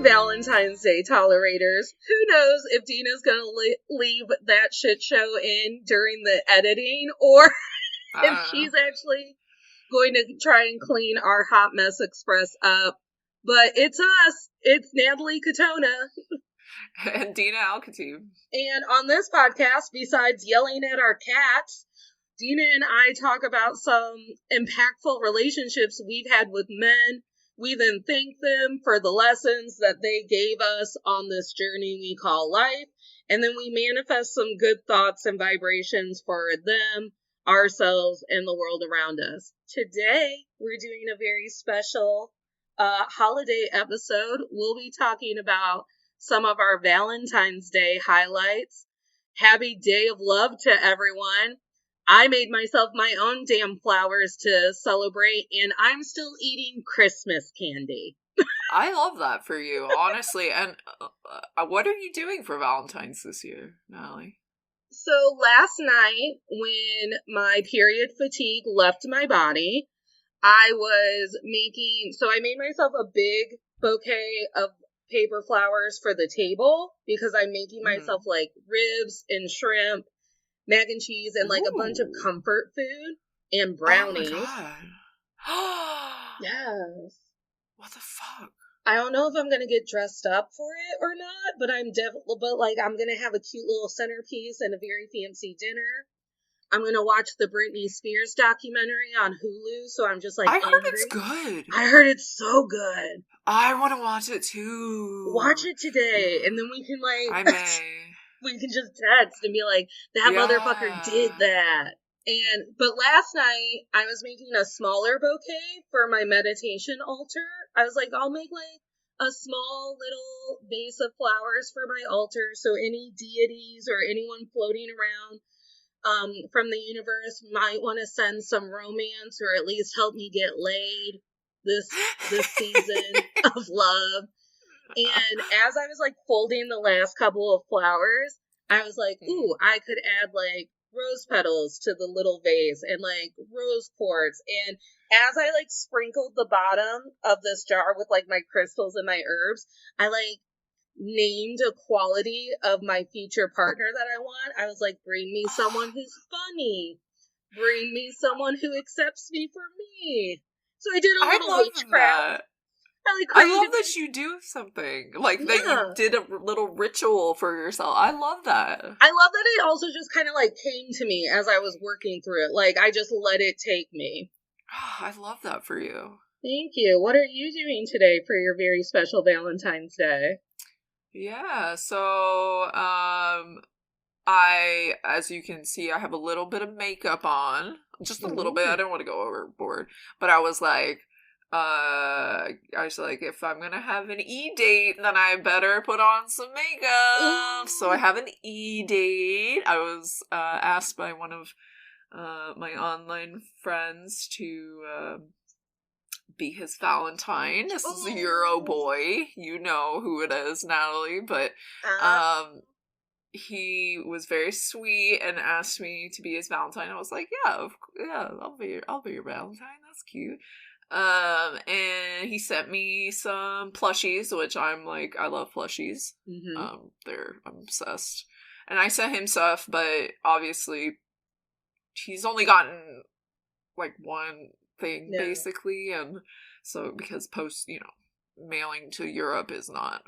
Valentine's Day tolerators. Who knows if Dina's gonna leave that shit show in during the editing, or if she's actually going to try and clean our Hot Mess Express up. But it's us. It's Natalie Katona. And Dina Alcatube. And on this podcast, besides yelling at our cats, Dina and I talk about some impactful relationships we've had with men. We then thank them for the lessons that they gave us on this journey we call life. And then we manifest some good thoughts and vibrations for them, ourselves, and the world around us. Today, we're doing a very special holiday episode. We'll be talking about some of our Valentine's Day highlights. Happy Day of Love to everyone. I made myself my own damn flowers to celebrate, and I'm still eating Christmas candy. I love that for you, honestly. And what are you doing for Valentine's this year, Natalie? So last night, when my period fatigue left my body, I made myself a big bouquet of paper flowers for the table because I'm making myself like ribs and shrimp, mac and cheese, and like a bunch of comfort food and brownies. Oh my god. Yes. What the fuck? I don't know if I'm gonna get dressed up for it or not, but I'm gonna have a cute little centerpiece and a very fancy dinner. I'm gonna watch the Britney Spears documentary on Hulu, so I'm just like I heard it's good. I heard it's so good. I want to watch it too. Watch it today, and then we can like I may. We can just text and be like, that motherfucker did that. But last night, I was making a smaller bouquet for my meditation altar. I was like, I'll make like a small little vase of flowers for my altar, so any deities or anyone floating around from the universe might want to send some romance or at least help me get laid this season of love. And as I was like folding the last couple of flowers, I was like, ooh, I could add like rose petals to the little vase and like rose quartz. And as I like sprinkled the bottom of this jar with like my crystals and my herbs, I like named a quality of my future partner that I want. I was like, bring me someone who's funny. Bring me someone who accepts me for me. So I did a little witchcraft. I love that you do something like that. You did a little ritual for yourself. I love that. I love that it also just kind of like came to me as I was working through it. Like I just let it take me. I love that for you. Thank you. What are you doing today for your very special Valentine's Day? Yeah, so as you can see, I have a little bit of makeup on. Just a little bit. I don't want to go overboard. But I was like, if I'm gonna have an e-date, then I better put on some makeup. So I have an e-date. I was asked by one of my online friends to be his Valentine. This is a Euro boy. You know who it is, Natalie. But he was very sweet and asked me to be his Valentine. I was like, yeah, I'll be your Valentine. That's cute. And he sent me some plushies, which I'm like, I love plushies. I'm obsessed. And I sent him stuff, but obviously he's only gotten like one thing basically, and so because mailing to Europe is not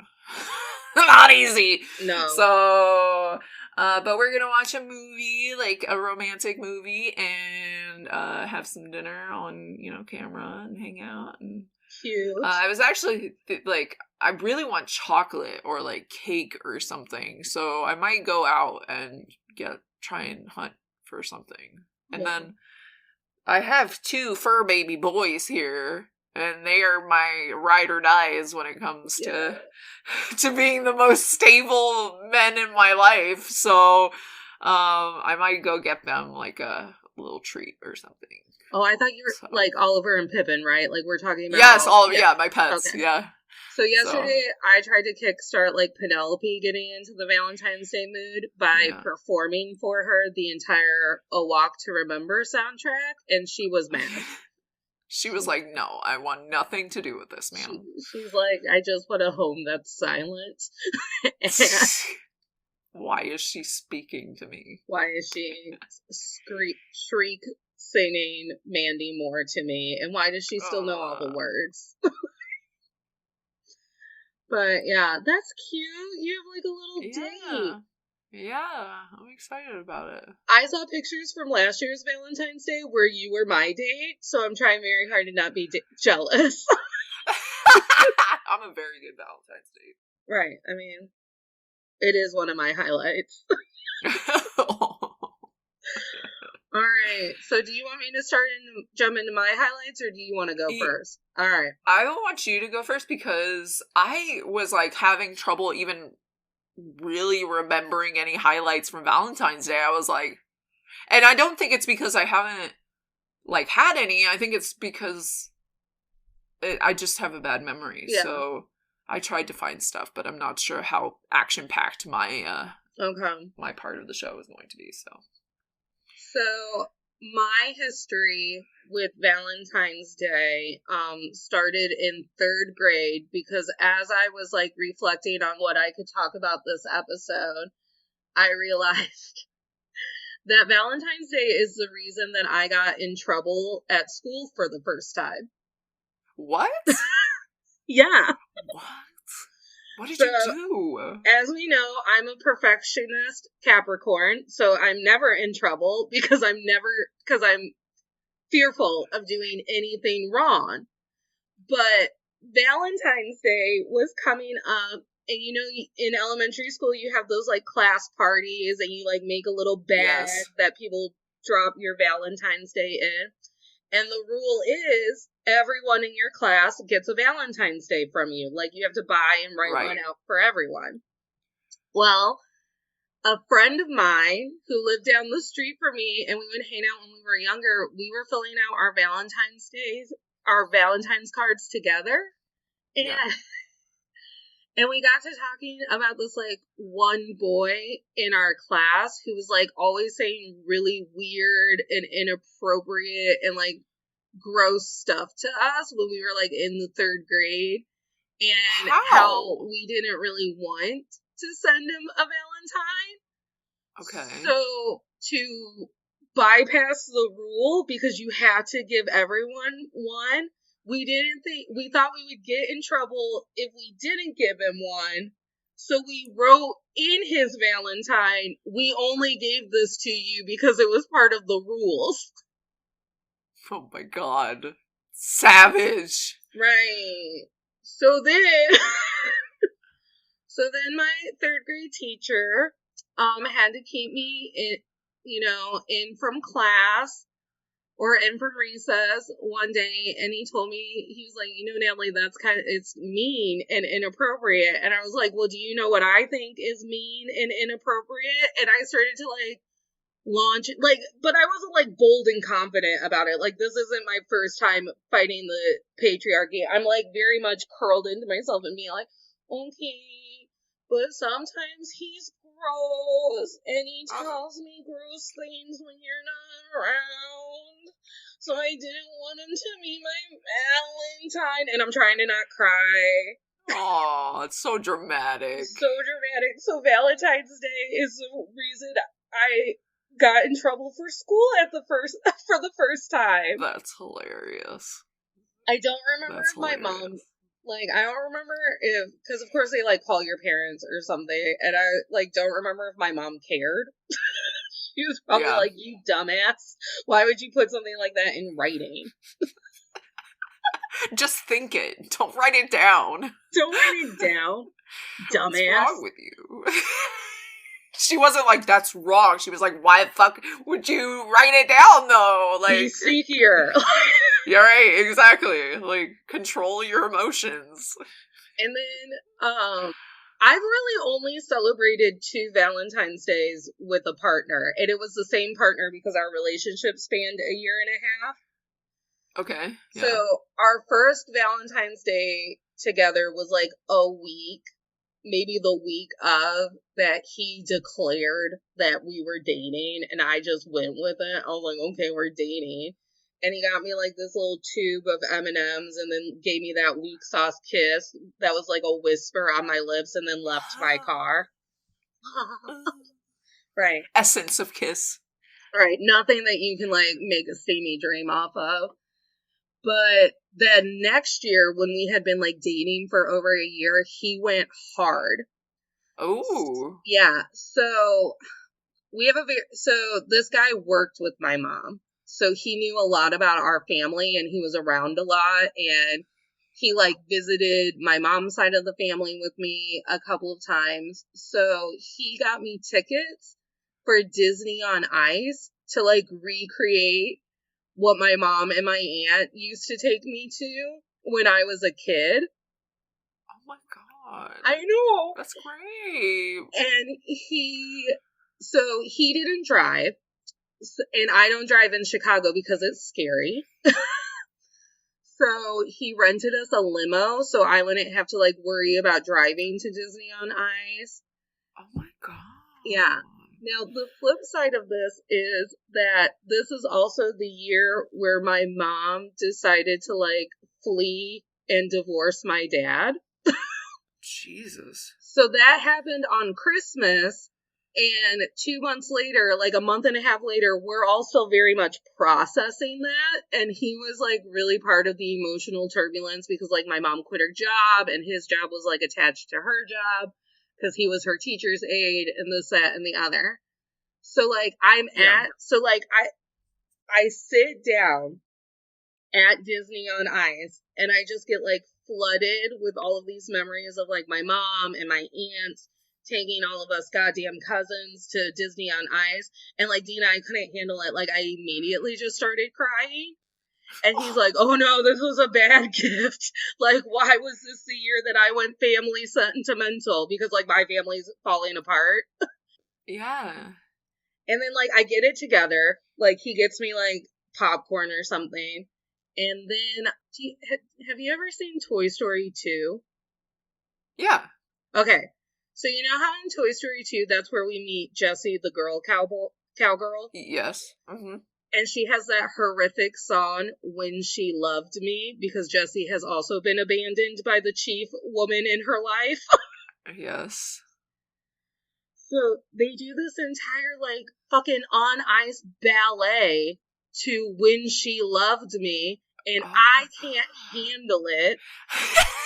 easy. No. So but we're gonna watch a movie, like a romantic movie, and have some dinner on camera and hang out. And cute. I was actually like, I really want chocolate or like cake or something, so I might go out and try and hunt for something. And then I have 2 fur baby boys here, and they are my ride or dies when it comes to being the most stable men in my life. So I might go get them like a little treat or something. Oh, I thought you were like Oliver and Pippin, right? Like we're talking about. Yes, my pets. Okay. Yeah. So yesterday I tried to kickstart like Penelope getting into the Valentine's Day mood by performing for her the entire A Walk to Remember soundtrack, and she was mad. She was like, no, I want nothing to do with this, ma'am. She's like, I just want a home that's silent. Why is she speaking to me? Why is she shriek singing Mandy Moore to me? And why does she still know all the words? But yeah, that's cute. You have like a little date. Yeah, I'm excited about it. I saw pictures from last year's Valentine's Day where you were my date, so I'm trying very hard to not be jealous. I'm a very good Valentine's date. Right. I mean, it is one of my highlights. All right. So do you want me to jump into my highlights, or do you want to go first? All right. I want you to go first because I was like having trouble even really remembering any highlights from Valentine's Day. I was like, and I don't think it's because I haven't like had any. I think it's because I just have a bad memory. Yeah. So I tried to find stuff, but I'm not sure how action-packed my my part of the show is going to be. So my history with Valentine's Day started in 3rd grade, because as I was like reflecting on what I could talk about this episode, I realized that Valentine's Day is the reason that I got in trouble at school for the first time. What? Yeah. What? What did you do? As we know, I'm a perfectionist Capricorn, so I'm never in trouble because I'm fearful of doing anything wrong. But Valentine's Day was coming up, and you know, in elementary school, you have those like class parties, and you like make a little bag that people drop your Valentine's Day in. And the rule is everyone in your class gets a Valentine's Day from you. Like, you have to buy and write one out for everyone. Well, a friend of mine who lived down the street from me, and we would hang out when we were younger, we were filling out our Valentine's cards together. And, and we got to talking about this, like, one boy in our class who was, like, always saying really weird and inappropriate and, like, gross stuff to us when we were, like, in the 3rd grade. And how we didn't really want to send him a Valentine. Okay. So, to bypass the rule, because you had to give everyone one, we thought we would get in trouble if we didn't give him one. So we wrote in his Valentine, we only gave this to you because it was part of the rules. Oh my god. Savage. Right. So then my 3rd grade teacher had to keep me in from class or in from recess one day, and he told me, he was like, Natalie, it's mean and inappropriate. And I was like, well, do you know what I think is mean and inappropriate? And I started to like launch it, like, but I wasn't like bold and confident about it. Like, this isn't my first time fighting the patriarchy. I'm like very much curled into myself and being like, okay, but sometimes he's gross and he tells me gross things when you're not around, so I didn't want him to be my Valentine. And I'm trying to not cry. Oh, it's so dramatic. So Valentine's Day is the reason I got in trouble for school for the first time. That's hilarious. I don't remember if my mom, like, I don't remember because of course they like call your parents or something, and I like don't remember if my mom cared. She was probably like, you dumbass, why would you put something like that in writing? Just think it. Don't write it down. Don't write it down, dumbass. What's wrong with you? She wasn't like, that's wrong. She was like, why the fuck would you write it down, though? Like, see here. Yeah, right, exactly. Like, control your emotions. And then, I've really only celebrated 2 Valentine's Days with a partner, and it was the same partner because our relationship spanned a year and a half. Okay. Yeah. So, our first Valentine's Day together was like a week, maybe the week of, that he declared that we were dating, and I just went with it. I was like, okay, we're dating. And he got me like this little tube of M&Ms and then gave me that weak sauce kiss that was like a whisper on my lips and then left my car. Right. Essence of kiss. Right. Nothing that you can like make a steamy dream off of. But then next year, when we had been like dating for over a year, he went hard. Oh. Yeah. So this guy worked with my mom. So he knew a lot about our family and he was around a lot, and he like visited my mom's side of the family with me a couple of times. So he got me tickets for Disney on Ice to like recreate what my mom and my aunt used to take me to when I was a kid. Oh my God. I know. That's great. And he didn't drive, and I don't drive in Chicago because it's scary. So he rented us a limo so I wouldn't have to like worry about driving to Disney on Ice. Oh my God. Yeah. Now, the flip side of this is that this is also the year where my mom decided to like flee and divorce my dad. Jesus. So that happened on Christmas, and 2 months later, like a month and a half later, we're all still very much processing that. And he was like really part of the emotional turbulence because like my mom quit her job and his job was like attached to her job because he was her teacher's aide and this, that, and the other. So like I sit down at Disney on Ice and I just get like flooded with all of these memories of like my mom and my aunts taking all of us goddamn cousins to Disney on Ice. And like Dina, I couldn't handle it. Like I immediately just started crying. And he's like, oh no, this was a bad gift. Like, why was this the year that I went family sentimental? Because like my family's falling apart. Yeah. And then like I get it together. Like he gets me like popcorn or something. And then, have you ever seen Toy Story 2? Yeah. Okay. So you know how in Toy Story 2, that's where we meet Jessie, the cowgirl? Yes. Mm-hmm. And she has that horrific song, When She Loved Me, because Jessie has also been abandoned by the chief woman in her life. Yes. So they do this entire, like, fucking on ice ballet to When She Loved Me, and I can't handle it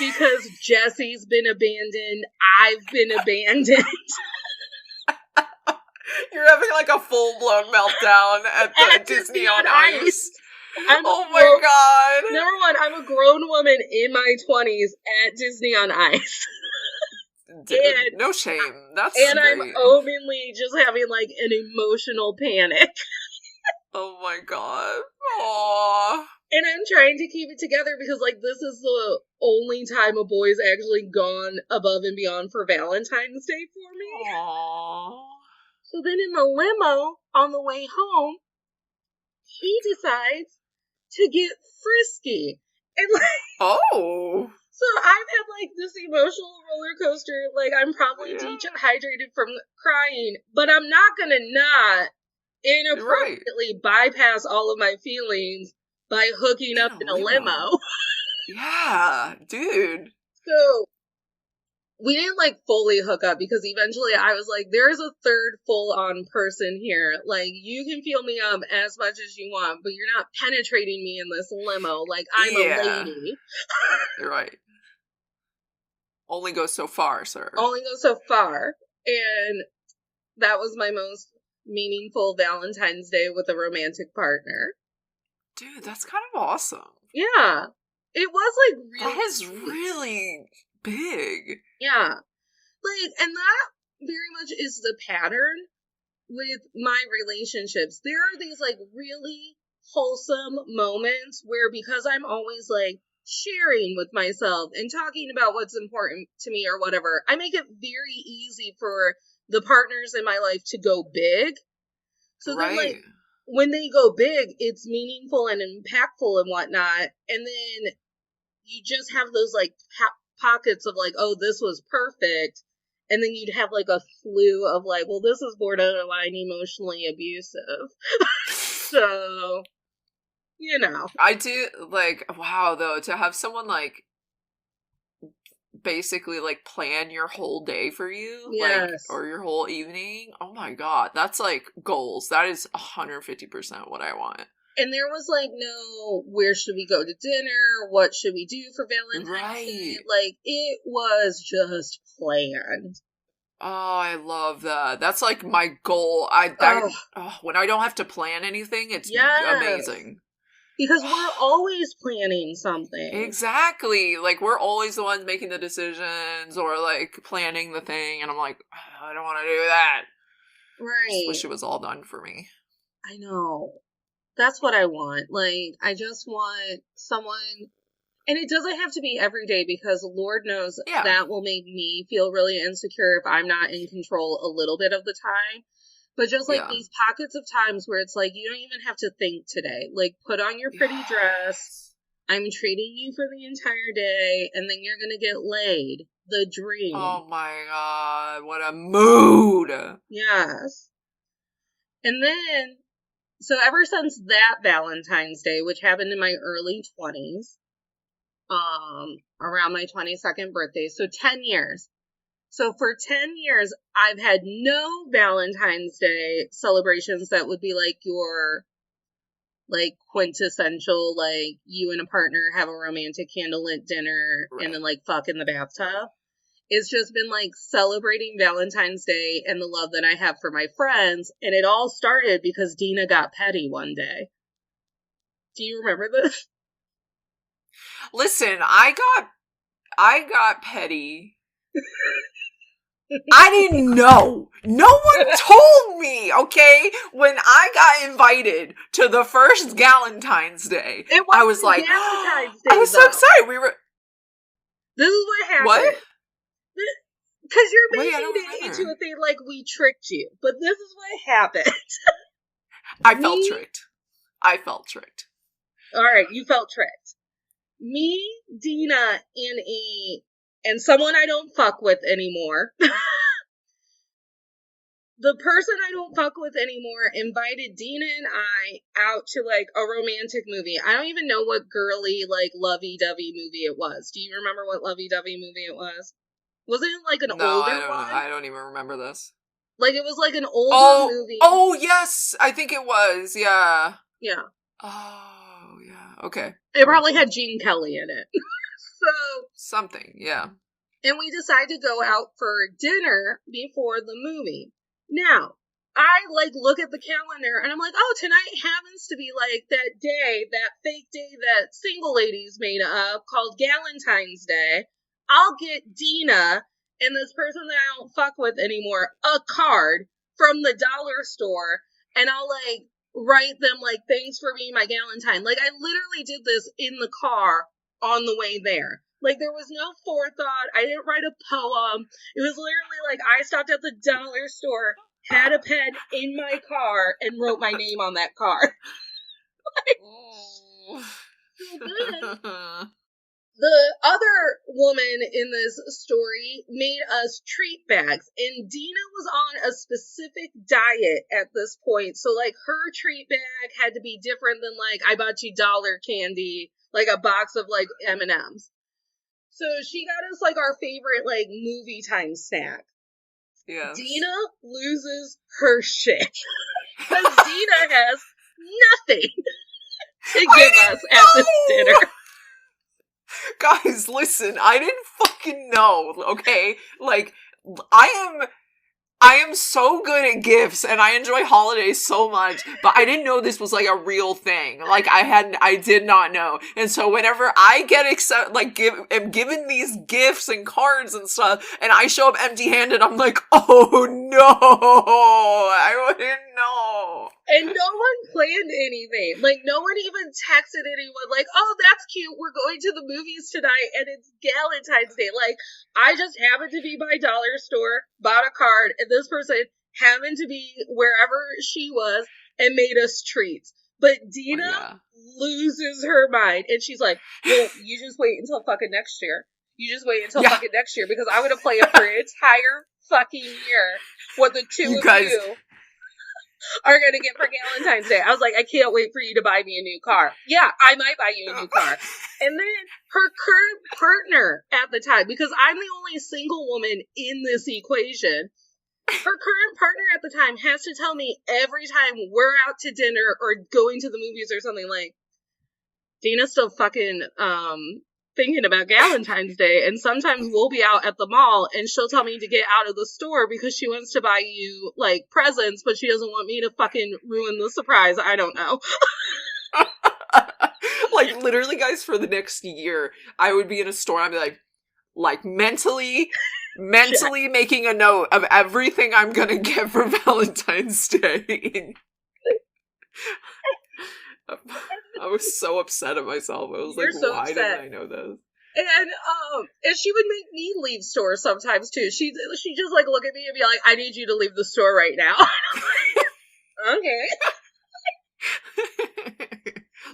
because Jessie's been abandoned, I've been abandoned. You're having like a full-blown meltdown at Disney on Ice. Oh my God. Number one, I'm a grown woman in my 20s at Disney on Ice. Dude, no shame. That's and great. I'm openly just having like an emotional panic. Oh my God. Aww. And I'm trying to keep it together because like this is the only time a boy's actually gone above and beyond for Valentine's Day for me. Aww. So then in the limo on the way home, he decides to get frisky. And like, oh. So I've had like this emotional roller coaster. Like I'm probably dehydrated from crying, but I'm not gonna not inappropriately bypass all of my feelings by hooking up in a limo. Yeah, dude. So we didn't like fully hook up because eventually I was like, there's a third full-on person here. Like, you can feel me up as much as you want, but you're not penetrating me in this limo. Like, I'm a lady. You're right. Only goes so far, sir. Only goes so far. And that was my most meaningful Valentine's Day with a romantic partner. Dude, that's kind of awesome. Yeah. It was like really That is really big. Yeah. Like, and that very much is the pattern with my relationships. There are these like really wholesome moments where because I'm always like sharing with myself and talking about what's important to me or whatever, I make it very easy for the partners in my life to go big. So then like when they go big, it's meaningful and impactful and whatnot. And then you just have those like pockets of like, oh, this was perfect. And then you'd have like a slew of like, well, this is borderline emotionally abusive. So you know. I do, like, wow, though, to have someone, like, basically, like, plan your whole day for you, like, Yes. or your whole evening. Oh my god, that's, like, goals. That is 150% what I want. And there was, like, no, where should we go to dinner? What should we do for Valentine's Day? Like, it was just planned. Oh, I love that. That's, like, my goal. When I don't have to plan anything, it's amazing. Because we're always planning something. Exactly. Like, we're always the ones making the decisions or, like, planning the thing. And I'm like, oh, I don't want to do that. Right. Just wish it was all done for me. I know. That's what I want. Like, I just want someone, and it doesn't have to be every day because Lord knows that will make me feel really insecure if I'm not in control a little bit of the time. But just like these pockets of times where it's like, you don't even have to think today. Like, put on your pretty dress. I'm treating you for the entire day, and then you're going to get laid. The dream. Oh my god, what a mood. Yes. And then, so ever since that Valentine's Day, which happened in my early 20s, around my 22nd birthday, so 10 years. So for 10 years, I've had no Valentine's Day celebrations that would be like your, like, quintessential, like, you and a partner have a romantic candlelit dinner and then, like, fuck in the bathtub. It's just been, like, celebrating Valentine's Day and the love that I have for my friends. And it all started because Dina got petty one day. Do you remember this? Listen, I got petty. I didn't know. No one told me, okay? When I got invited to the first Galentine's Day, I was like, Galentine's Day, I was so excited. This is what happened. What? Because you're making it into a thing like we tricked you. But this is what happened. I felt tricked. All right, you felt tricked. Me, Dina, and someone I don't fuck with anymore. The person I don't fuck with anymore invited Dina and I out to, like, a romantic movie. I don't even know what girly, like, lovey-dovey movie it was. Do you remember what lovey-dovey movie it was? Wasn't it, like, an older one? No, I don't even remember this. Like, it was, like, an older movie. Oh, yes! I think it was, yeah. Yeah. Oh, yeah, okay. It probably had Gene Kelly in it. So... something, yeah. And we decided to go out for dinner before the movie. Now, I, like, look at the calendar, and I'm like, oh, tonight happens to be, like, that day, that fake day that single ladies made up called Galentine's Day. I'll get Dina and this person that I don't fuck with anymore a card from the dollar store, and I'll, like, write them, like, thanks for being my Galentine. Like, I literally did this in the car on the way there. Like, there was no forethought. I didn't write a poem. It was literally like I stopped at the dollar store, had a pen in my car, and wrote my name on that card. The other woman in this story made us treat bags, and Dina was on a specific diet at this point. So, like, her treat bag had to be different than, like, I bought you dollar candy, like a box of, like, M&Ms. So she got us, like, our favorite, like, movie time snack. Yeah. Dina loses her shit. Because Dina has nothing to give us at this dinner. Guys, listen, I didn't fucking know, okay? Like, I am so good at gifts and I enjoy holidays so much, but I didn't know this was like a real thing. Like I did not know. And so whenever I get am given these gifts and cards and stuff and I show up empty-handed, I'm like, oh no, I wouldn't know. And no one planned anything. Like, no one even texted anyone like, oh, that's cute, we're going to the movies tonight and it's Galentine's Day. Like, I just happened to be by dollar store, bought a card, and this person happened to be wherever she was and made us treats. But Dina loses her mind, and she's like, well, you just wait until fucking next year. You just wait until fucking next year, because I'm going to play it for an entire fucking year with the two of you. are going to get for Valentine's Day. I was like, I can't wait for you to buy me a new car. Yeah, I might buy you a new car. And then her current partner at the time, because I'm the only single woman in this equation, her current partner at the time has to tell me every time we're out to dinner or going to the movies or something, like, Dina's still fucking thinking about Valentine's Day, and sometimes we'll be out at the mall and she'll tell me to get out of the store because she wants to buy you, like, presents, but she doesn't want me to fucking ruin the surprise. I don't know. Like, literally, guys, for the next year, I would be in a store and I'd be like mentally making a note of everything I'm gonna get for Valentine's Day. I was so upset at myself. I was You're like, so why upset. didn't I know this? And she would make me leave stores sometimes too. She just like look at me and be like, I need you to leave the store right now. Okay.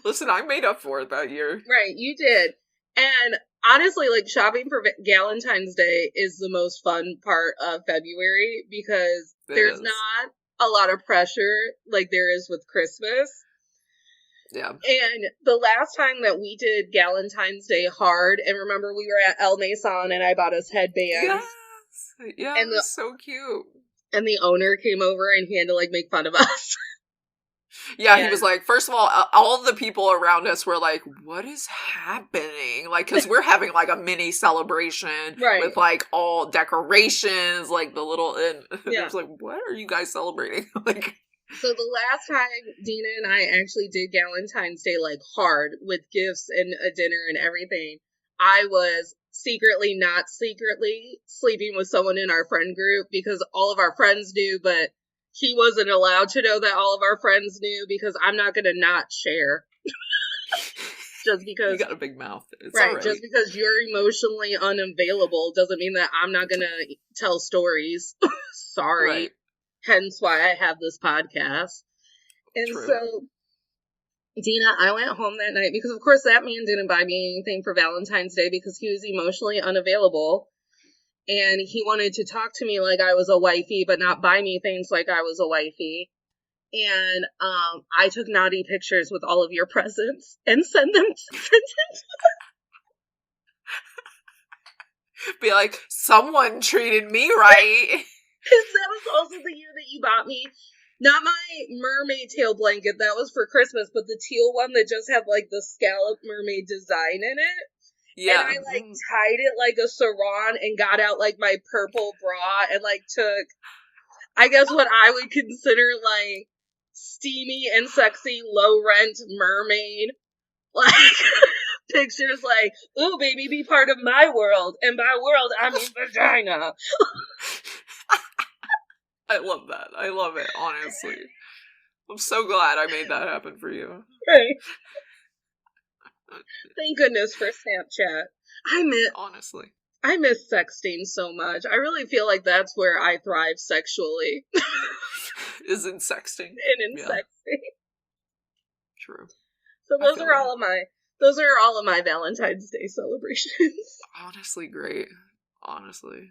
Listen, I made up for it that year. Right, you did. And honestly, like, shopping for Valentine's Day is the most fun part of February because there's not a lot of pressure like there is with Christmas. Yeah. And the last time that we did Valentine's Day hard, and remember we were at El Maison and I bought us headbands. Yes. Yeah, and it was so cute. And the owner came over and he had to, like, make fun of us. Yeah, he was like, first of all the people around us were like, what is happening? Like, because we're having, like, a mini celebration with, like, all decorations, like, the little, and it was like, what are you guys celebrating? Like, so the last time Dina and I actually did Valentine's Day, like, hard, with gifts and a dinner and everything, I was not secretly sleeping with someone in our friend group because all of our friends knew, but he wasn't allowed to know that all of our friends knew because I'm not going to not share. Just because you got a big mouth. It's right. Just because you're emotionally unavailable doesn't mean that I'm not going to tell stories. Sorry. Right. Hence why I have this podcast. And so, Dina, I went home that night because, of course, that man didn't buy me anything for Valentine's Day because he was emotionally unavailable. And he wanted to talk to me like I was a wifey, but not buy me things like I was a wifey. And I took naughty pictures with all of your presents and sent them to be like, someone treated me right. Because that was also the year that you bought me, not my mermaid tail blanket, that was for Christmas, but the teal one that just had, like, the scallop mermaid design in it. Yeah. And I, like, tied it like a sarong and got out, like, my purple bra and, like, took, I guess what I would consider, like, steamy and sexy low-rent mermaid, like, pictures like, ooh, baby, be part of my world. And by world, I mean vagina. I love that. I love it, honestly. I'm so glad I made that happen for you. Right. Thank goodness for Snapchat. Honestly. I miss sexting so much. I really feel like that's where I thrive sexually. Is in sexting. And in sexting. True. So those are all of my Valentine's Day celebrations. Honestly, great. Honestly.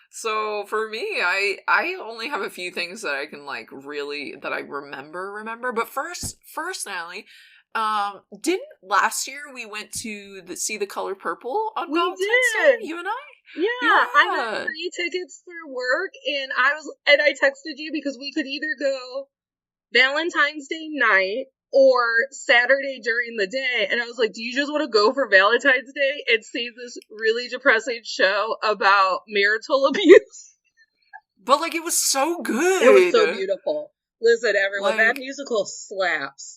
So for me, I only have a few things that I can, like, really, that I remember. But first, Natalie, didn't last year we went to see The Color Purple on Valentine's Day? You and I? Yeah, I got free tickets for work, and I texted you because we could either go Valentine's Day night or Saturday during the day, and I was like, do you just want to go for Valentine's Day and see this really depressing show about marital abuse? But, like, it was so good. It was so beautiful. Listen, everyone, that musical slaps.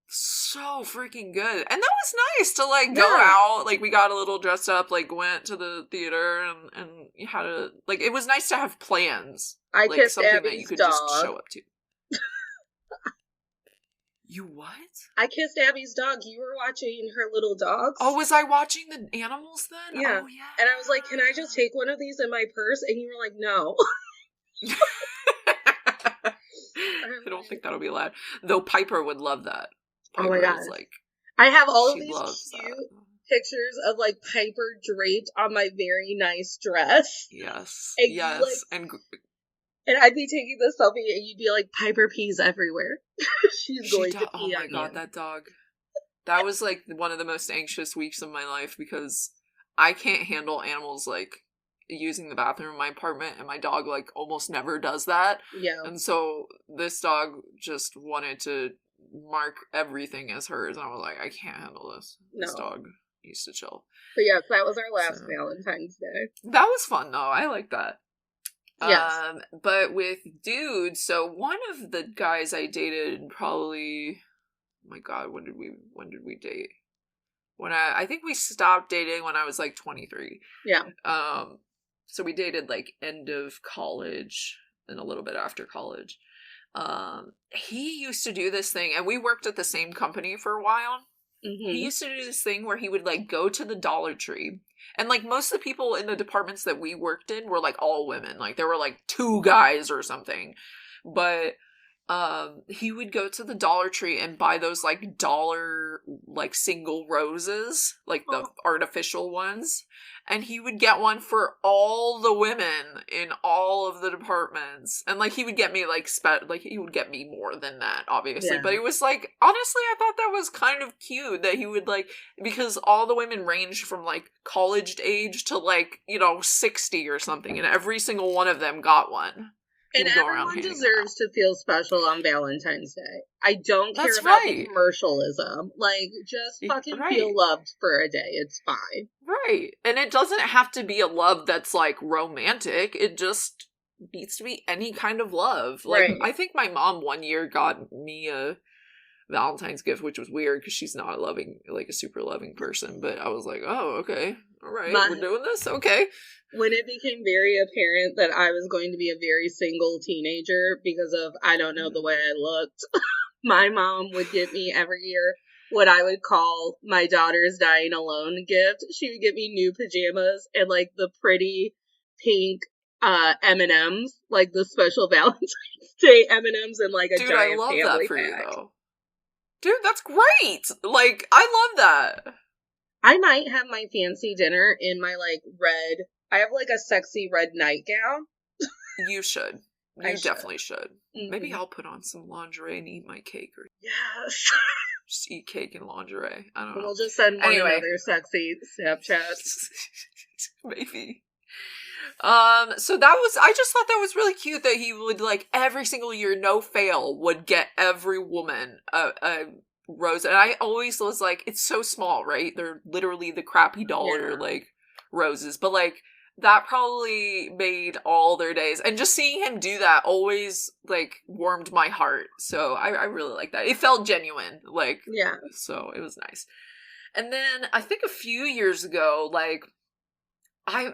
So freaking good. And that was nice to, like, go out. Like, we got a little dressed up, like, went to the theater and you had to, like, it was nice to have plans. I like, kissed something Abby's that you could dog. Just show up to. You what? I kissed Abby's dog. You were watching her little dogs. Oh, was I watching the animals then? Yeah. Oh, yeah. And I was like, can I just take one of these in my purse? And you were like, no. I don't think that'll be allowed. Though Piper would love that. Piper, oh my god. Like, I have all of these cute pictures of, like, Piper draped on my very nice dress. Yes. And yes. like, and And I'd be taking the selfie and you'd be like, Piper pees everywhere. She's going to Oh pee my on god, you. that dog. That was like one of the most anxious weeks of my life because I can't handle animals like using the bathroom in my apartment, and my dog like almost never does that. Yeah. And so this dog just wanted to mark everything as hers, and I was like, I can't handle this. No. This dog needs to chill. But yes, that was our last Valentine's Day. That was fun though. I like that. Yes. But with dudes, so one of the guys I dated probably, oh my god, when did we date? When I think we stopped dating when I was like 23. Yeah. So we dated like end of college and a little bit after college. He used to do this thing, and we worked at the same company for a while. Mm-hmm. He used to do this thing where he would like go to the Dollar Tree, and like most of the people in the departments that we worked in were like all women. Like there were like 2 guys or something. But he would go to the Dollar Tree and buy those like dollar like single roses, like the artificial ones, and he would get one for all the women in all of the departments. And like he would get me like he would get me more than that, obviously. Yeah. But it was like, honestly, I thought that was kind of cute that he would like, because all the women ranged from like college age to like, 60 or something, and every single one of them got one. And everyone deserves to feel special on Valentine's Day. I don't care about the commercialism. Like, just fucking feel loved for a day. It's fine. Right. And it doesn't have to be a love that's, like, romantic. It just needs to be any kind of love. Like, I think my mom one year got me a Valentine's gift, which was weird because she's not a super loving person. But I was like, oh, okay. All right. We're doing this? Okay. When it became very apparent that I was going to be a very single teenager because of, I don't know, the way I looked, my mom would give me every year what I would call my daughter's dying alone gift. She would give me new pajamas and like the pretty pink M&Ms, like the special Valentine's Day M&Ms and like a giant family pack. Dude, I love that for you, though. Dude, that's great! Like, I love that. I might have my fancy dinner in my like red... I have, like, a sexy red nightgown. You should. You definitely should. Mm-hmm. Maybe I'll put on some lingerie and eat my cake. Or yes. Just eat cake and lingerie. I don't know. We'll just send one another sexy Snapchat. Maybe. So I just thought that was really cute that he would, like, every single year, no fail, would get every woman a rose. And I always was like, it's so small, right? They're literally the crappy dollar, like, roses. But, like, that probably made all their days. And just seeing him do that always, like, warmed my heart. So I really like that. It felt genuine. Like, yeah. So it was nice. And then I think a few years ago, like, I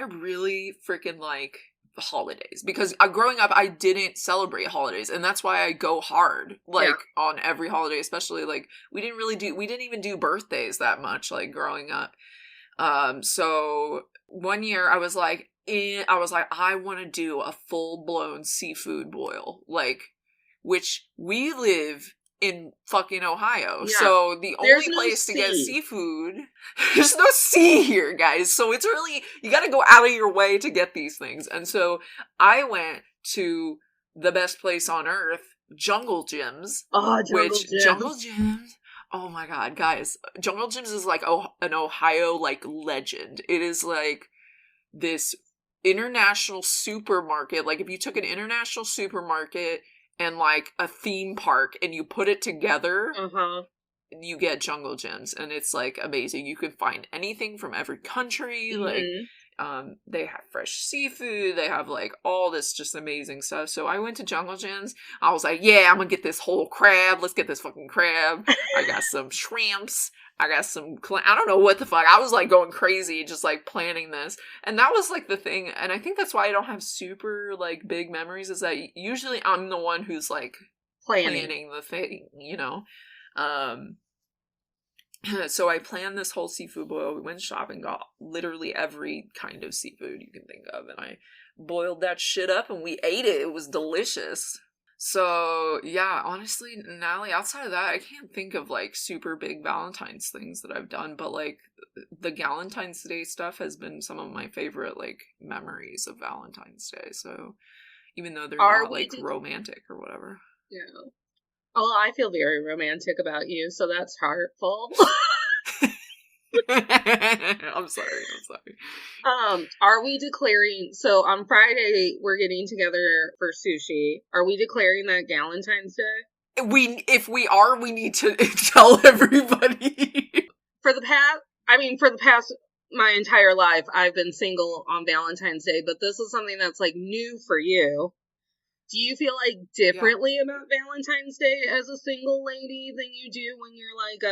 really freaking like holidays. Because growing up, I didn't celebrate holidays. And that's why I go hard, like, on every holiday. Especially, like, we didn't even do birthdays that much, like, growing up. So one year I was like, I want to do a full-blown seafood boil, like, which we live in fucking Ohio. Yeah. So the only place to get seafood, there's no sea here, guys. So it's really, you gotta go out of your way to get these things. And so I went to the best place on earth, Jungle Jim's. Oh, Jungle Jim's. Oh my god, guys. Jungle Jim's is like an Ohio, like, legend. It is like this international supermarket. Like, if you took an international supermarket and like a theme park and you put it together, you get Jungle Jim's. And it's like amazing. You can find anything from every country. Mm-hmm. Like, they have fresh seafood. They have like all this just amazing stuff. So I went to Jungle Jim's. I was like, yeah, I'm gonna get this whole crab. Let's get this fucking crab. I got some shrimps. I got some, I don't know what the fuck. I was like going crazy, just like planning this. And that was like the thing. And I think that's why I don't have super like big memories, is that usually I'm the one who's like planning the thing, you know? So I planned this whole seafood boil. We went shopping, got literally every kind of seafood you can think of, and I boiled that shit up and we ate it. It was delicious. So yeah, honestly, Natalie, outside of that, I can't think of like super big Valentine's things that I've done, but like the Galentine's Day stuff has been some of my favorite like memories of Valentine's Day. So even though they're Are not, we like, romantic or whatever. Yeah. Oh, I feel very romantic about you, so that's hurtful. I'm sorry. Are we declaring, so on Friday we're getting together for sushi. Are we declaring that Galentine's Day? If we are, we need to tell everybody. For the past my entire life, I've been single on Valentine's Day, but this is something that's like new for you. Do you feel like differently about Valentine's Day as a single lady than you do when you're like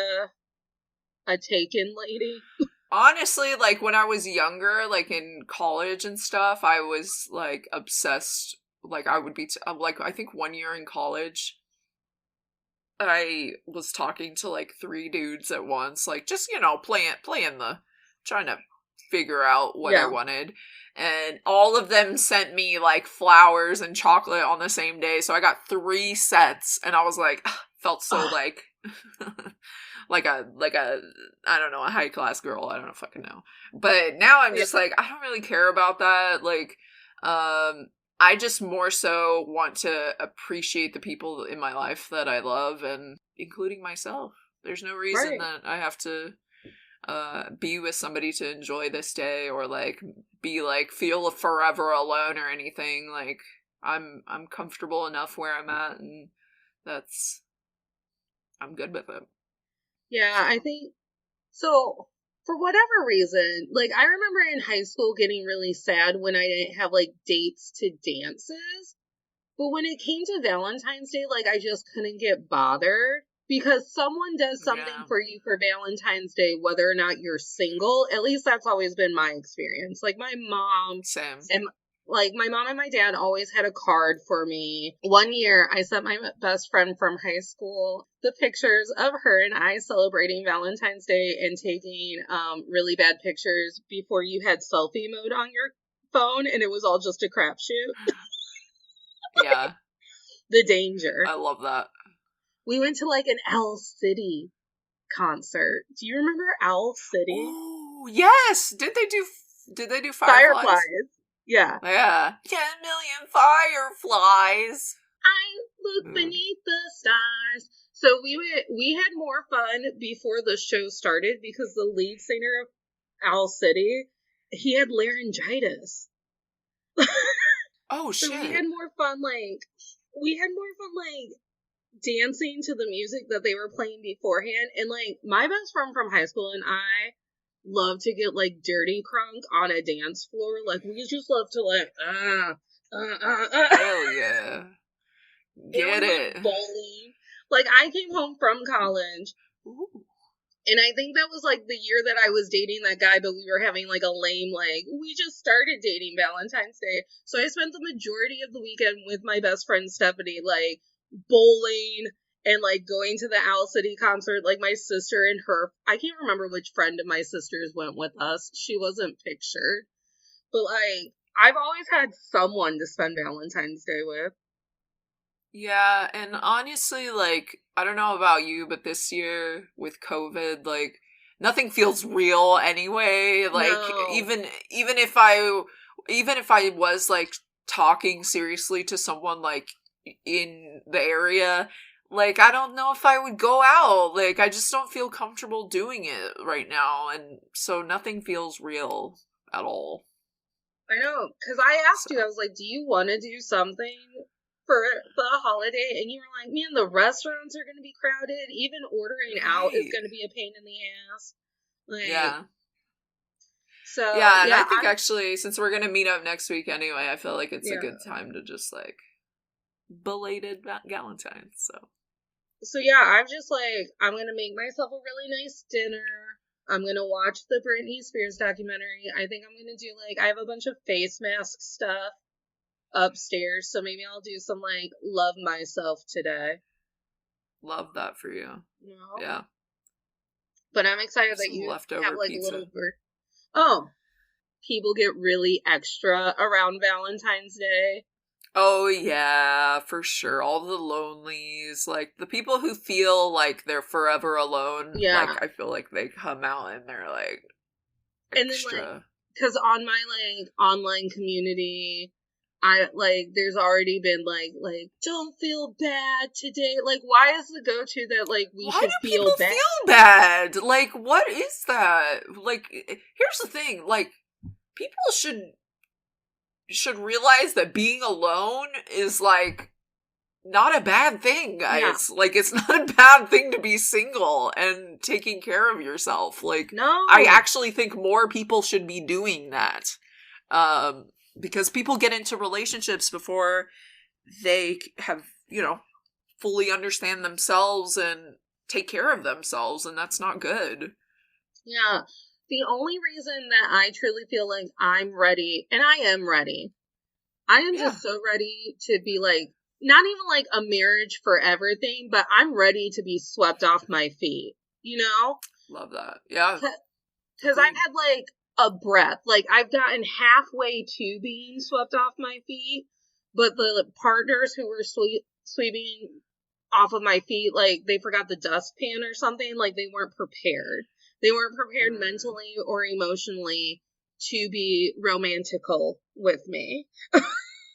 a taken lady? Honestly, like when I was younger, like in college and stuff, I was like obsessed. Like I would be like, I think one year in college, I was talking to like 3 dudes at once, like just, trying to figure out what I wanted. And all of them sent me like flowers and chocolate on the same day. So I got 3 sets and I was like, felt so like, like a, I don't know, a high class girl. I don't fucking know. But now I'm just like, I don't really care about that. Like, I just more so want to appreciate the people in my life that I love, and including myself. There's no reason that I have to be with somebody to enjoy this day, or like be like feel forever alone or anything. Like I'm comfortable enough where I'm at, and I'm good with it. Yeah, I think so. For whatever reason, like I remember in high school getting really sad when I didn't have like dates to dances. But when it came to Valentine's Day, like I just couldn't get bothered, because someone does something for you for Valentine's Day, whether or not you're single. At least that's always been my experience. Like my mom and my dad always had a card for me. One year I sent my best friend from high school the pictures of her and I celebrating Valentine's Day and taking really bad pictures before you had selfie mode on your phone, and it was all just a crapshoot. Yeah. The danger. I love that. We went to like an Owl City concert. Do you remember Owl City? Oh, yes. Did they do Fireflies? Yeah. Yeah. 10 million fireflies. I look beneath the stars. So we had more fun before the show started because the lead singer of Owl City, he had laryngitis. Oh shit. So we had more fun dancing to the music that they were playing beforehand. And like my best friend from high school and I love to get like dirty crunk on a dance floor. Like we just love to like hell yeah. Get it. Like, bowling. Like I came home from college. Ooh. And I think that was like the year that I was dating that guy, but we were having like a lame, like, we just started dating Valentine's Day. So I spent the majority of the weekend with my best friend Stephanie, like bowling and like going to the Owl City concert. Like my sister and I can't remember which friend of my sister's went with us. She wasn't pictured. But like, I've always had someone to spend Valentine's Day with. Yeah, and honestly, like, I don't know about you, but this year with COVID, like, nothing feels real anyway. Like, even if I was like talking seriously to someone like in the area, like, I don't know if I would go out. Like, I just don't feel comfortable doing it right now, and so nothing feels real at all. I know, because I asked you, I was like, do you want to do something for the holiday? And you were like, man, the restaurants are going to be crowded. Even ordering out is going to be a pain in the ass. Like, yeah. So, yeah, and I think actually, since we're going to meet up next week anyway, I feel like it's a good time to just, like, belated Valentine's, So, yeah, I'm just like, I'm going to make myself a really nice dinner. I'm going to watch the Britney Spears documentary. I think I'm going to do, like, I have a bunch of face mask stuff upstairs, so maybe I'll do some like love myself today. Love that for you. Yeah. But I'm excited that you leftover have like pizza. People get really extra around Valentine's Day. Oh yeah, for sure. All the lonelies, like the people who feel like they're forever alone. Yeah. Like I feel like they come out and they're like extra. And then like, because on my like online community, there's already been don't feel bad today. Like, why is the go-to that like we Why should do feel people bad? feel bad? Like, what is that? Like, here's the thing. Like, people should realize that being alone is like not a bad thing, guys. Yeah. Like, it's not a bad thing to be single and taking care of yourself. Like, no, I actually think more people should be doing that. Because people get into relationships before they have, fully understand themselves and take care of themselves, and that's not good. Yeah. The only reason that I truly feel like I'm ready, and I am ready, I am just so ready to be like, not even like a marriage for everything, but I'm ready to be swept off my feet, Love that. Yeah. Because I've had like a breath. Like, I've gotten halfway to being swept off my feet, but the partners who were sweeping off of my feet, like, they forgot the dustpan or something. Like, they weren't prepared. They weren't prepared mentally or emotionally to be romantical with me.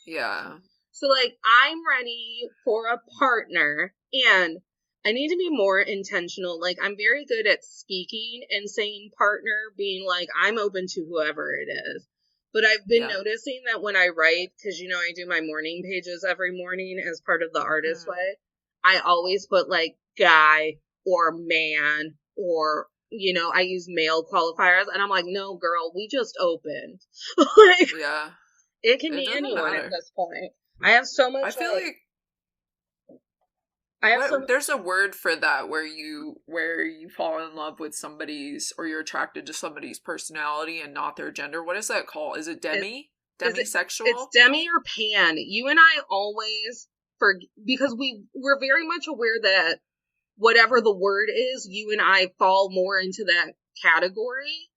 Yeah. So, like, I'm ready for a partner, and I need to be more intentional. Like, I'm very good at speaking and saying partner, being like, I'm open to whoever it is. But I've been noticing that when I write, because, I do my morning pages every morning as part of the Artist Way, I always put, like, guy or man or, I use male qualifiers. And I'm like, no, girl, we just opened. Like, yeah. It can be anyone at this point. I have so much. I feel like there's a word for that where you fall in love with somebody's, or you're attracted to somebody's personality and not their gender. What is that called? Is it demisexual? It's demi or pan. You and I always because we're very much aware that whatever the word is, you and I fall more into that category.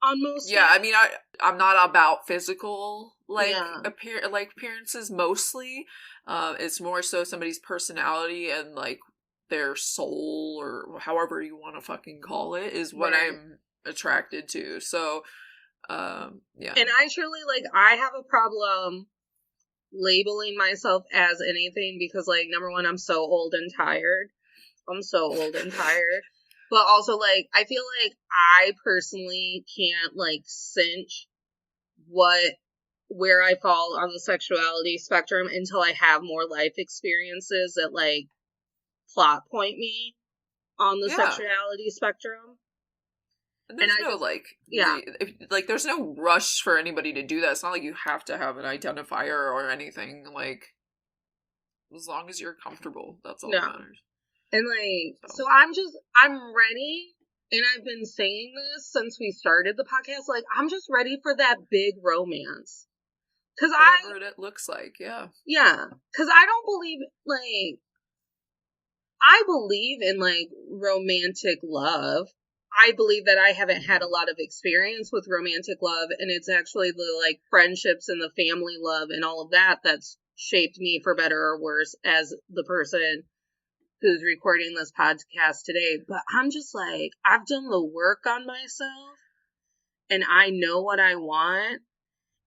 On most days. I mean, I'm not about physical appearances mostly. It's more so somebody's personality and like their soul, or however you want to fucking call it, is what I'm attracted to. So yeah. And I truly I have a problem labeling myself as anything because, like, number one, I'm so old and tired. But also, like, I feel like I personally can't, like, cinch where I fall on the sexuality spectrum until I have more life experiences that, like, plot point me on the sexuality spectrum. And there's there's no rush for anybody to do that. It's not like you have to have an identifier or anything. Like, as long as you're comfortable, that's all that matters. And, like, so I'm ready, and I've been saying this since we started the podcast, like, I'm just ready for that big romance. Whatever it looks like, yeah. Yeah, because I don't believe, like, I believe in, like, romantic love. I believe that I haven't had a lot of experience with romantic love, and it's actually the, like, friendships and the family love and all of that that's shaped me for better or worse as the person who's recording this podcast today. But I'm just like, I've done the work on myself, and I know what I want.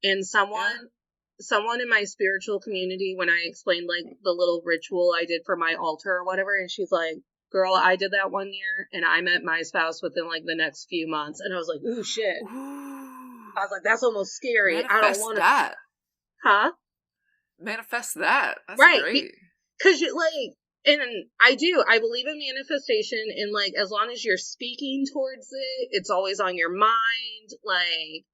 And someone in my spiritual community, when I explained, like, the little ritual I did for my altar or whatever, and she's like, girl, I did that one year, and I met my spouse within, like, the next few months. And I was like, ooh, shit. Ooh. I was like, that's almost scary. Manifest I don't want that. Huh? Manifest that. That's right. Great. Because, like, and I believe in manifestation, and, like, as long as you're speaking towards it, it's always on your mind. Like,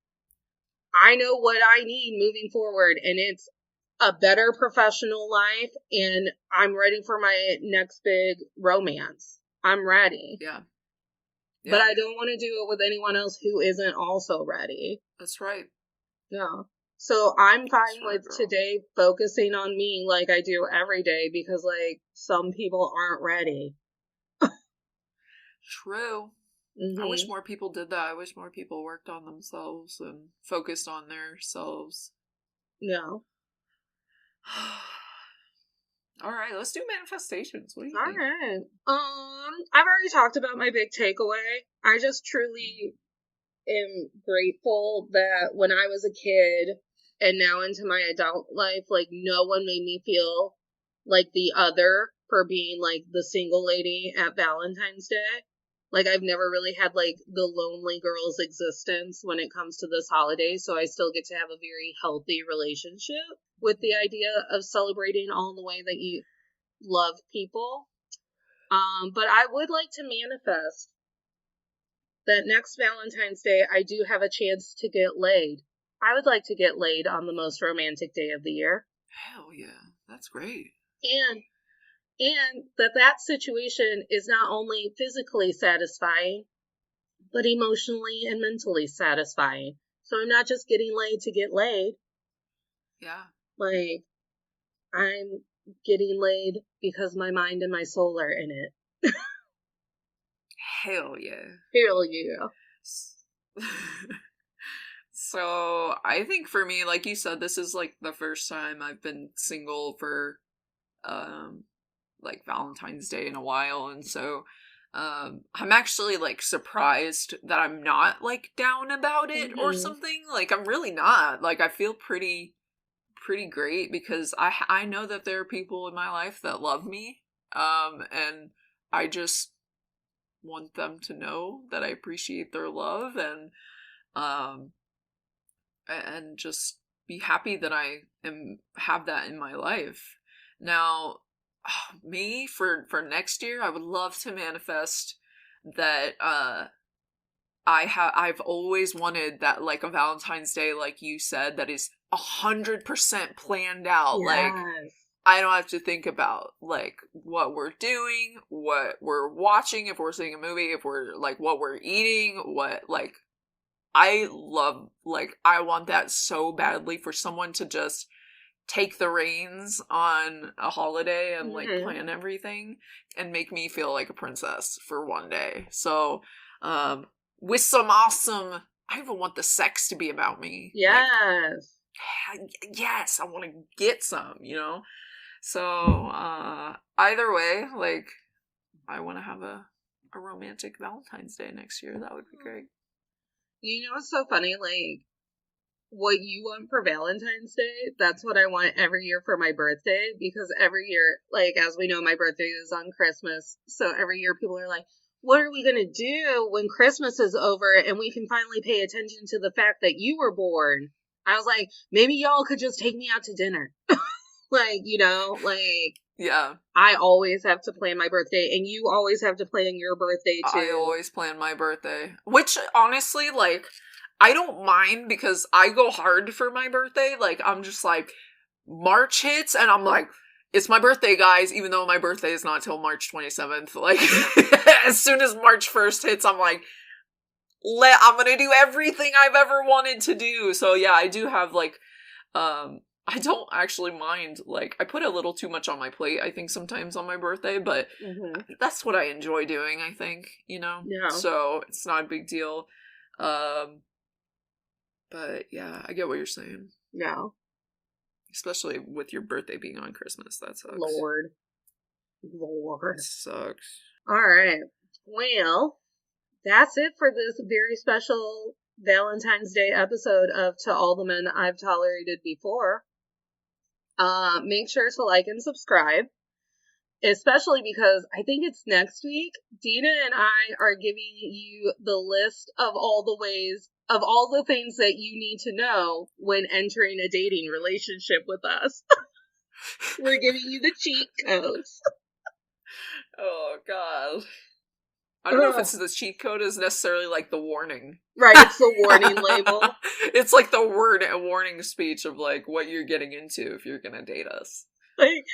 I know what I need moving forward, and it's a better professional life, and I'm ready for my next big romance. I'm ready. Yeah. But I don't want to do it with anyone else who isn't also ready. That's right. Yeah. So I'm fine with today focusing on me like I do every day, because, like, some people aren't ready. True. Mm-hmm. I wish more people did that. I wish more people worked on themselves and focused on themselves. Yeah. All right, let's do manifestations. What do you think? All right. I've already talked about my big takeaway. I just truly am grateful that when I was a kid, and now into my adult life, like, no one made me feel like the other for being, like, the single lady at Valentine's Day. Like, I've never really had, like, the lonely girl's existence when it comes to this holiday, so I still get to have a very healthy relationship with the idea of celebrating all in the way that you love people. But I would like to manifest that next Valentine's Day, I do have a chance to get laid. I would like to get laid on the most romantic day of the year. Hell yeah. That's great. And that situation is not only physically satisfying, but emotionally and mentally satisfying. So I'm not just getting laid to get laid. Yeah. Like, I'm getting laid because my mind and my soul are in it. Hell yeah. Hell yeah. So I think for me, like you said, this is like the first time I've been single for like Valentine's Day in a while, and so I'm actually like surprised that I'm not like down about it or something. Like I'm really not. Like I feel pretty great because I know that there are people in my life that love me, and I just want them to know that I appreciate their love, and just be happy that I have that in my life. Now, me for next year, I would love to manifest that I've always wanted that, like, a Valentine's Day, like you said, that is 100% planned out. Yes. Like, I don't have to think about, like, what we're doing, what we're watching, if we're seeing a movie, if we're, like, what we're eating, what, like, I want that so badly for someone to just take the reins on a holiday and, like, plan everything and make me feel like a princess for one day. So, with some awesome, I even want the sex to be about me. Yes. Like, yes, I want to get some, you know? So, either way, like, I want to have a romantic Valentine's Day next year. That would be great. You know what's so funny? Like, what you want for Valentine's Day, that's what I want every year for my birthday, because every year, like, as we know, my birthday is on Christmas, so every year people are like, what are we going to do when Christmas is over and we can finally pay attention to the fact that you were born? I was like, maybe y'all could just take me out to dinner. Like, you know, like, yeah, I always have to plan my birthday, and you always have to plan your birthday too. I always plan my birthday, which honestly, like, I don't mind because I go hard for my birthday. Like, I'm just like, March hits and I'm like, it's my birthday, guys, even though my birthday is not till March 27th. Like, as soon as March 1st hits, I'm like, I'm gonna do everything I've ever wanted to do. So yeah, I do have, like, I don't actually mind, like, I put a little too much on my plate, I think, sometimes on my birthday, but that's what I enjoy doing, I think, you know? Yeah. So, it's not a big deal. But, yeah, I get what you're saying. Yeah. Especially with your birthday being on Christmas, that sucks. Lord. It sucks. Alright. Well, that's it for this very special Valentine's Day episode of To All the Men I've Tolerated Before. Make sure to like and subscribe, especially because I think it's next week. Dina and I are giving you the list of all the things that you need to know when entering a dating relationship with us. We're giving you the cheat codes. Oh, God. I don't know if it's the cheat code is necessarily like the warning. Right, it's the warning label. It's like the warning speech of, like, what you're getting into if you're gonna date us. Like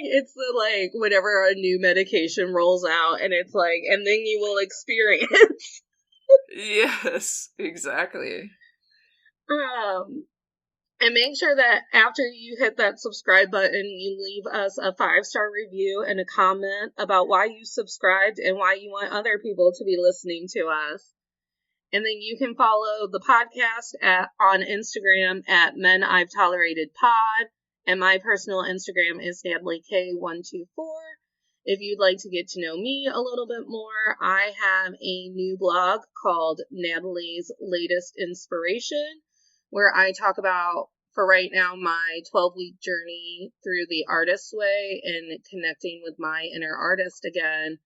it's the, like, whenever a new medication rolls out and it's like, and then you will experience. Yes, exactly. And make sure that after you hit that subscribe button, you leave us a 5-star review and a comment about why you subscribed and why you want other people to be listening to us. And then you can follow the podcast on Instagram at Men I've Tolerated Pod. And my personal Instagram is NatalieK124. If you'd like to get to know me a little bit more, I have a new blog called Natalie's Latest Inspiration, where I talk about for right now, my 12-week journey through the artist's way and connecting with my inner artist again.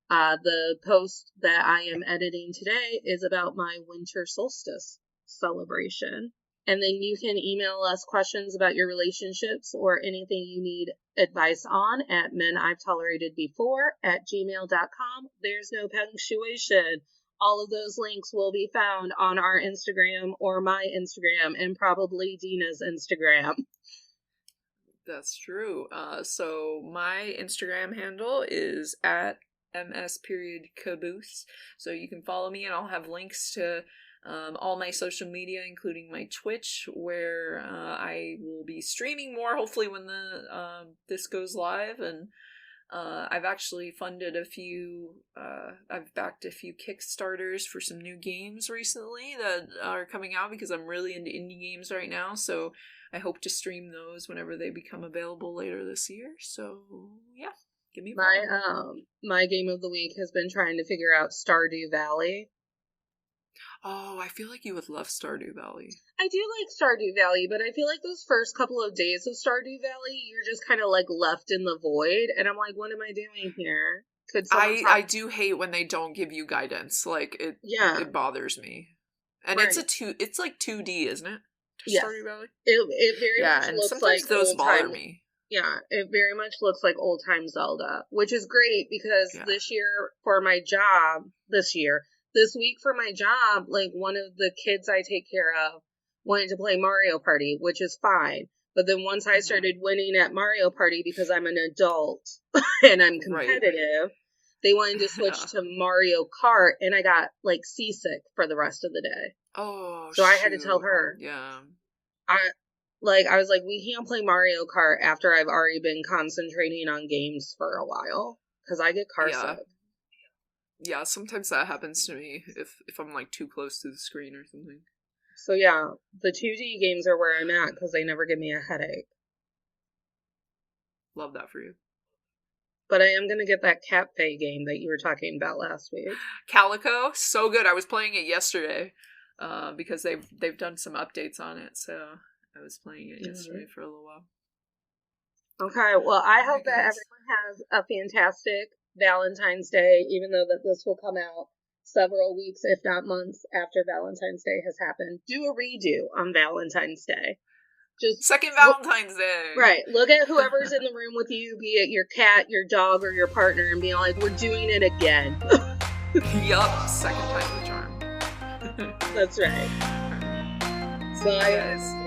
The post that I am editing today is about my winter solstice celebration. And then you can email us questions about your relationships or anything you need advice on at menI'veTolerated.before@gmail.com. There's no punctuation. All of those links will be found on our Instagram or my Instagram and probably Dina's Instagram. That's true. So my Instagram handle is at ms.caboose. So you can follow me, and I'll have links to all my social media, including my Twitch, where I will be streaming more, hopefully when this goes live. And I've actually funded I've backed a few Kickstarters for some new games recently that are coming out because I'm really into indie games right now. So I hope to stream those whenever they become available later this year. So yeah, give me my game of the week has been trying to figure out Stardew Valley. Oh, I feel like you would love Stardew Valley. I do like Stardew Valley, but I feel like those first couple of days of Stardew Valley, you're just kind of like left in the void, and I'm like, what am I doing here? I do hate when they don't give you guidance. Like it bothers me. And right. It's like 2D, isn't it? Yeah. Stardew Valley. It very much looks like those bother me. Yeah, it very much looks like old time Zelda, which is great because this week for my job, like one of the kids I take care of wanted to play Mario Party, which is fine. But then once I started winning at Mario Party because I'm an adult and I'm competitive, they wanted to switch to Mario Kart, and I got like seasick for the rest of the day. Oh, so I had to tell her. Yeah. I was like, we can't play Mario Kart after I've already been concentrating on games for a while because I get car sick. Yeah, sometimes that happens to me if I'm like too close to the screen or something. So yeah, the 2D games are where I'm at because they never give me a headache. Love that for you. But I am going to get that Cafe game that you were talking about last week. Calico, so good. I was playing it yesterday because they've done some updates on it, so I was playing it yesterday for a little while. Okay, well, I hope that everyone has a fantastic Valentine's Day, even though that this will come out several weeks, if not months, after Valentine's Day has happened. Do a redo on Valentine's Day. Just second Valentine's Day. Right. Look at whoever's in the room with you, be it your cat, your dog, or your partner, and be like, we're doing it again. Yup. Second time's the charm. That's right. See you guys.